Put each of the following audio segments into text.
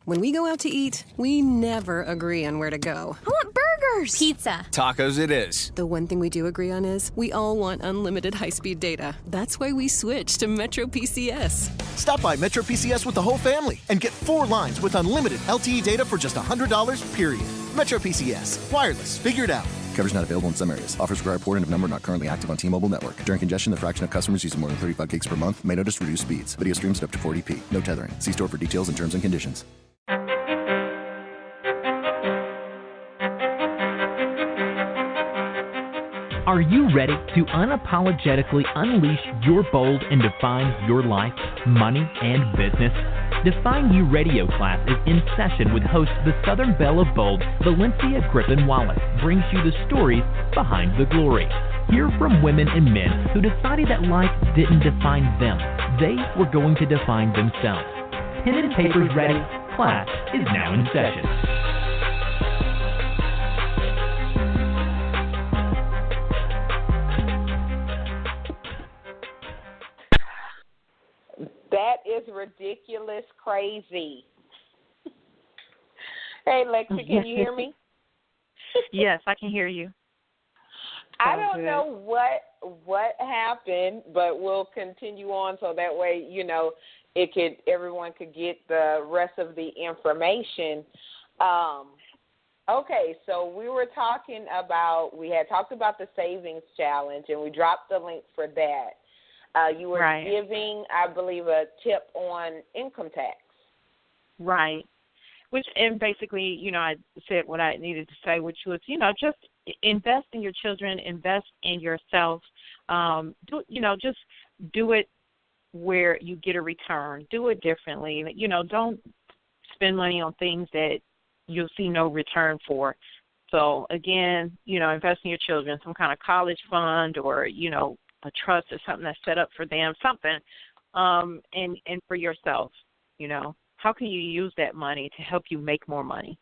When we go out to eat, we never agree on where to go. I want burgers. Pizza. Tacos it is. The one thing we do agree on is we all want unlimited high-speed data. That's why we switched to Metro PCS. Stop by Metro PCS with the whole family and get 4 lines with unlimited LTE data for just $100, period. Metro PCS. Wireless. Figure it out. Coverage not available in some areas. Offers require port and of number not currently active on T-Mobile network. During congestion, the fraction of customers using more than 35 gigs per month may notice reduced speeds. Video streams at up to 40p. No tethering. See store for details and terms and conditions. Are you ready to unapologetically unleash your bold and define your life, money, and business? Define You radio class is in session with host the Southern Belle of Bold, Valencia Griffin-Wallace, brings you the stories behind the glory. Hear from women and men who decided that life didn't define them. They were going to define themselves. Pen and papers ready. Class is now in session. That is ridiculous crazy. Hey, Lexi, can you hear me? Yes, I can hear you. I don't know what happened, but we'll continue on so that way, everyone could get the rest of the information. Okay, so we had talked about the savings challenge, and we dropped the link for that. You were giving, I believe, a tip on income tax. Right. And basically, I said what I needed to say, which was, just invest in your children, invest in yourself. Just do it where you get a return. Do it differently. Don't spend money on things that you'll see no return for. So, again, invest in your children, some kind of college fund or, a trust or something that's set up for them, something, and for yourself, How can you use that money to help you make more money?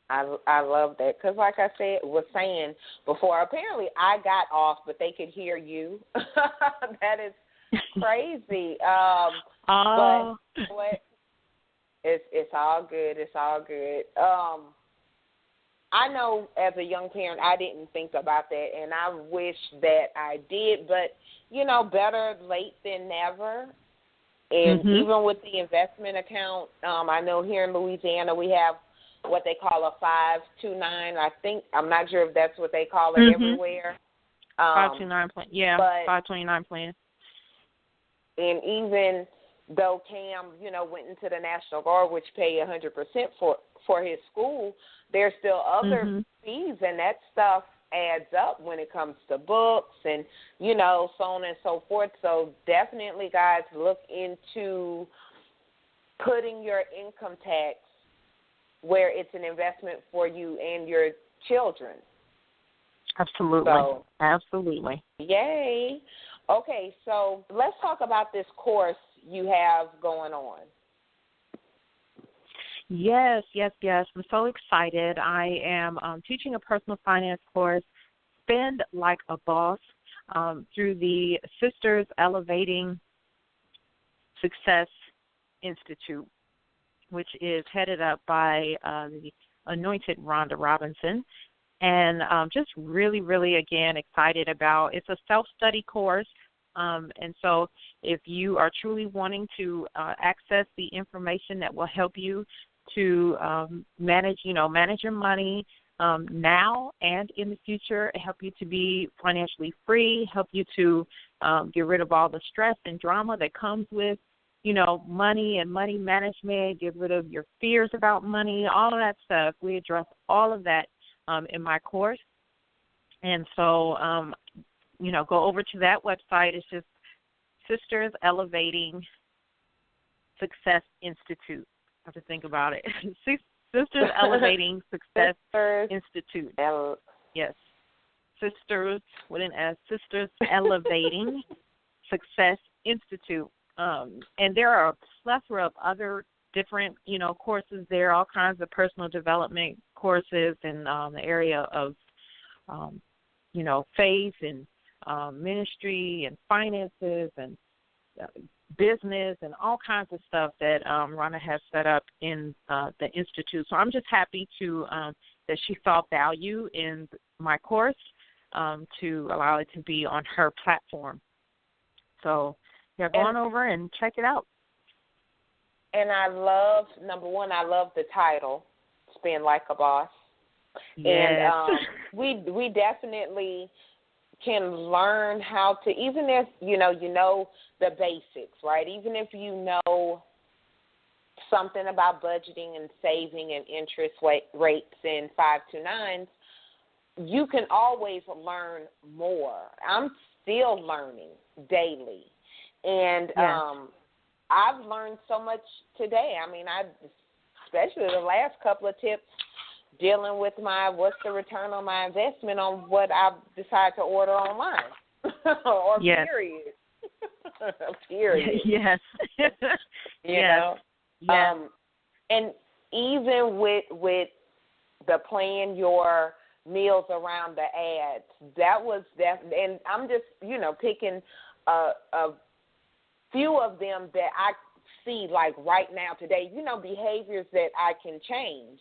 I love that because, like I was saying before, apparently I got off, but they could hear you. That is crazy. But it's all good. It's all good. I know as a young parent I didn't think about that, and I wish that I did, but, better late than never. And even with the investment account, I know here in Louisiana we have what they call a 529. I'm not sure if that's what they call it everywhere. 529 plan. Yeah, 529 plan. And even though Cam, went into the National Guard, which pay 100% for his school, there's still other fees, and that stuff adds up when it comes to books and, so on and so forth. So definitely, guys, look into putting your income tax where it's an investment for you and your children. Absolutely. Absolutely. Yay. Okay, so let's talk about this course you have going on. Yes. I'm so excited. I am teaching a personal finance course, Spend Like a Boss, through the Sisters Elevating Success Institute, which is headed up by the anointed Rhonda Robinson. And just really, really, again, excited about it's a self-study course. And so if you are truly wanting to access the information that will help you to manage your money now and in the future, help you to be financially free, help you to get rid of all the stress and drama that comes with, money and money management, get rid of your fears about money, all of that stuff. We address all of that in my course. And so, go over to that website. It's just Sisters Elevating Success Institute. I have to think about it. Sisters Elevating Success Institute. Yes. Sisters with an S. Sisters Elevating Success Institute. And there are a plethora of other different, courses there, all kinds of personal development courses in the area of, faith and ministry and finances and business and all kinds of stuff that Rhonda has set up in the Institute. So I'm just happy to that she saw value in my course to allow it to be on her platform. So, yeah, go on over and check it out. And I love, number one, I love the title, Spend Like a Boss. Yes. And we definitely can learn how to, even if, you know the basics, right? Even if you know something about budgeting and saving and interest rates and 529s, you can always learn more. I'm still learning daily. And I've learned so much today. I mean, especially the last couple of tips dealing with what's the return on my investment on what I decide to order online or period. Period. Yes. You know? Yes. And even with the plan your meals around the ads, that was and I'm just, picking a few of them that I see like right now today, behaviors that I can change,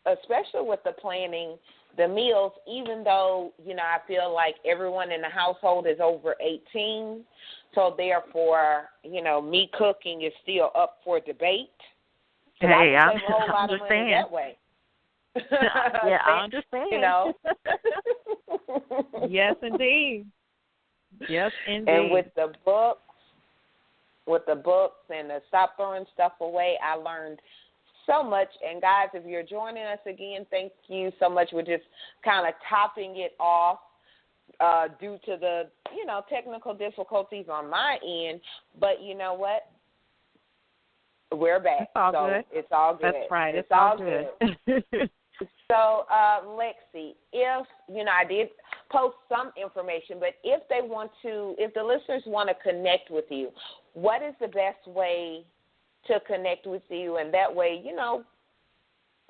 especially with the planning, the meals, even though, I feel like everyone in the household is over 18. So therefore, me cooking is still up for debate. Hey, I save a whole lot of money that way. Yeah, I understand. Yes, indeed. Yes, indeed. And with the books and the stop throwing stuff away, I learned so much. And guys, if you're joining us again, thank you so much. We're just kind of topping it off due to the, technical difficulties on my end. But you know what? We're back. It's all so good. It's all good. That's right. It's all good. So, Lexi, if, I did post some information, but if the listeners want to connect with you, what is the best way to connect with you? And that way,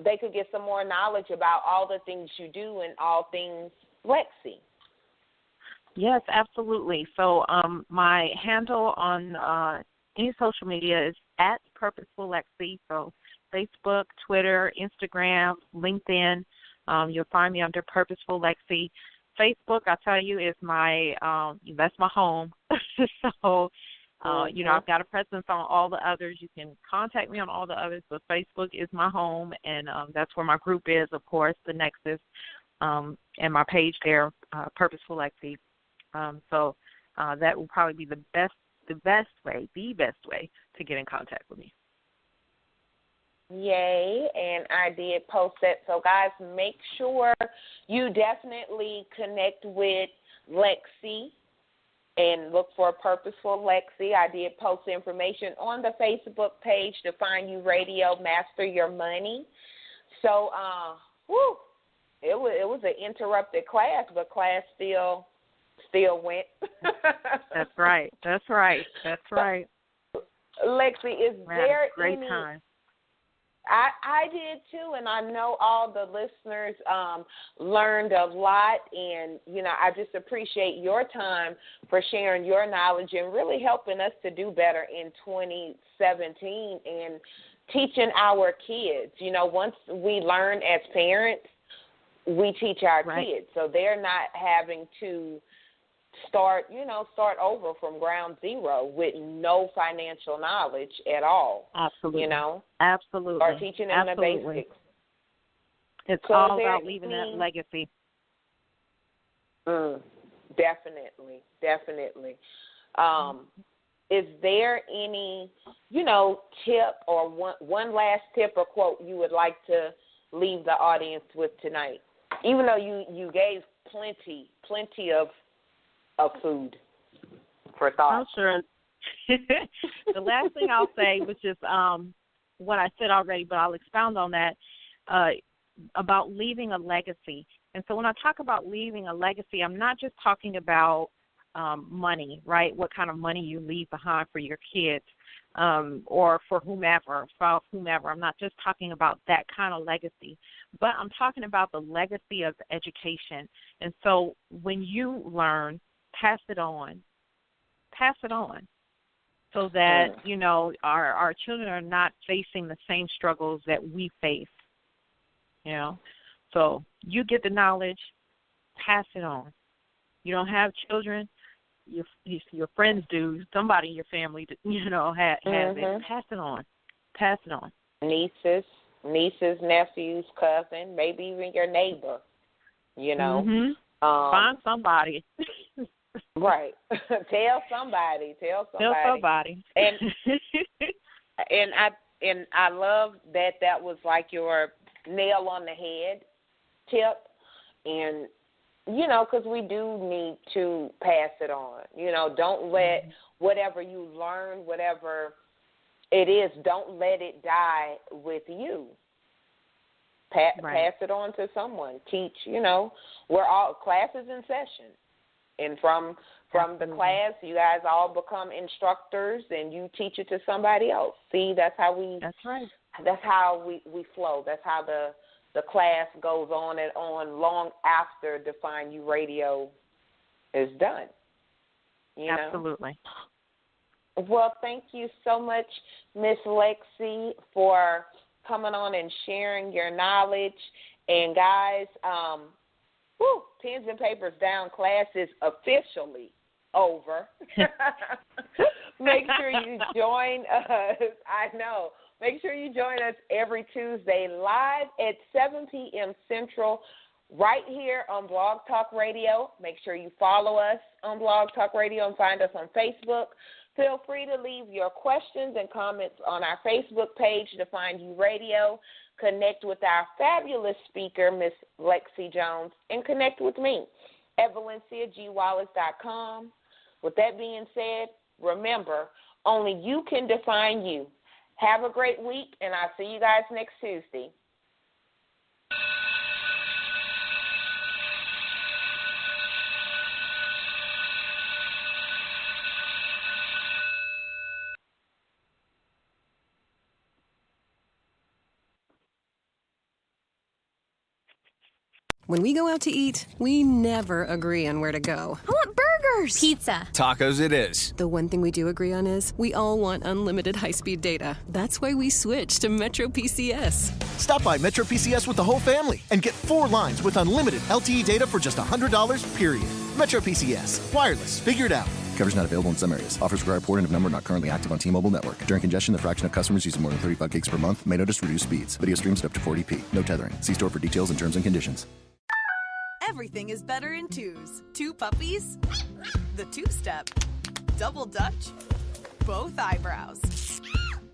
they could get some more knowledge about all the things you do and all things Lexi. Yes, absolutely. So my handle on any social media is at Purposeful Lexi. So Facebook, Twitter, Instagram, LinkedIn. You'll find me under Purposeful Lexi. Facebook, I tell you, is that's my home. So, I've got a presence on all the others. You can contact me on all the others, but Facebook is my home, and that's where my group is, of course, the Nexus, and my page there, Purposeful Lexi. So that will probably be the best way to get in contact with me. Yay, and I did post that. So, guys, make sure you definitely connect with Lexi and look for Purposeful Lexi. I did post information on the Facebook page to Find You Radio, Master Your Money. So, it was an interrupted class, but class still went. That's right. Lexi, is there great any time? I did too, and I know all the listeners learned a lot, and, I just appreciate your time for sharing your knowledge and really helping us to do better in 2017 and teaching our kids. Once we learn as parents, we teach our kids, so they're not having to start over from ground zero with no financial knowledge at all. Absolutely. Absolutely. Or teaching them the basics. It's all about leaving that legacy. Definitely. Is there any, tip or one last tip or quote you would like to leave the audience with tonight? Even though you gave plenty of food for thought. Oh, sure. The last thing I'll say, which is what I said already, but I'll expound on that, about leaving a legacy. And so when I talk about leaving a legacy, I'm not just talking about money, right, what kind of money you leave behind for your kids or for whomever, spouse, whomever. I'm not just talking about that kind of legacy, but I'm talking about the legacy of education. And so when you learn, pass it on. pass it on so that, you know, our children are not facing the same struggles that we face, you know. So you get the knowledge, pass it on. You don't have children, your friends do, somebody in your family, you know, has it. Pass it on. Pass it on. Nieces, nephews, cousin, maybe even your neighbor, you know. Find somebody. Right. Tell somebody. And I love that was like your nail on the head tip. And, you know, because we do need to pass it on. You know, don't let whatever you learn, whatever it is, don't let it die with you. Pass it on to someone. Teach, you know, we're all classes in session. And from the class, you guys all become instructors, and you teach it to somebody else. See, that's how we. That's right. That's how we flow. That's how the class goes on and on long after Define You Radio is done. You know? Absolutely. Well, thank you so much, Miss Lexi, for coming on and sharing your knowledge. And guys, pens and papers down, class is officially over. Make sure you join us. I know. Make sure you join us every Tuesday live at 7 p.m. Central right here on Blog Talk Radio. Make sure you follow us on Blog Talk Radio and find us on Facebook. Feel free to leave your questions and comments on our Facebook page, Define You Radio. Connect with our fabulous speaker, Miss Lexi Jones, and connect with me at valenciagwallace.com. With that being said, remember, only you can define you. Have a great week, and I'll see you guys next Tuesday. When we go out to eat, we never agree on where to go. I want burgers. Pizza. Tacos it is. The one thing we do agree on is we all want unlimited high-speed data. That's why we switched to Metro PCS. Stop by Metro PCS with the whole family and get 4 lines with unlimited LTE data for just $100, period. Metro PCS. Wireless. Figured out. Coverage not available in some areas. Offers require port and of number not currently active on T-Mobile network. During congestion, the fraction of customers using more than 35 gigs per month may notice reduced speeds. Video streams at up to 40p. No tethering. See store for details and terms and conditions. Everything is better in twos. 2 puppies, the 2-step, double dutch, both eyebrows.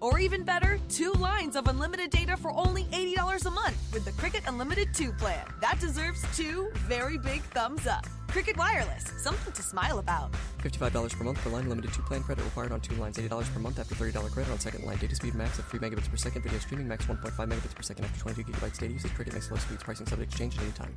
Or even better, 2 lines of unlimited data for only $80 a month with the Cricket Unlimited 2 plan. That deserves 2 very big thumbs up. Cricket Wireless, something to smile about. $55 per month per line, limited 2 plan, credit required on 2 lines, $80 per month after $30 credit on second line. Data speed max of 3 megabits per second, video streaming max 1.5 megabits per second after 22 gigabytes data usage. Cricket makes low speeds, pricing subject to change at any time.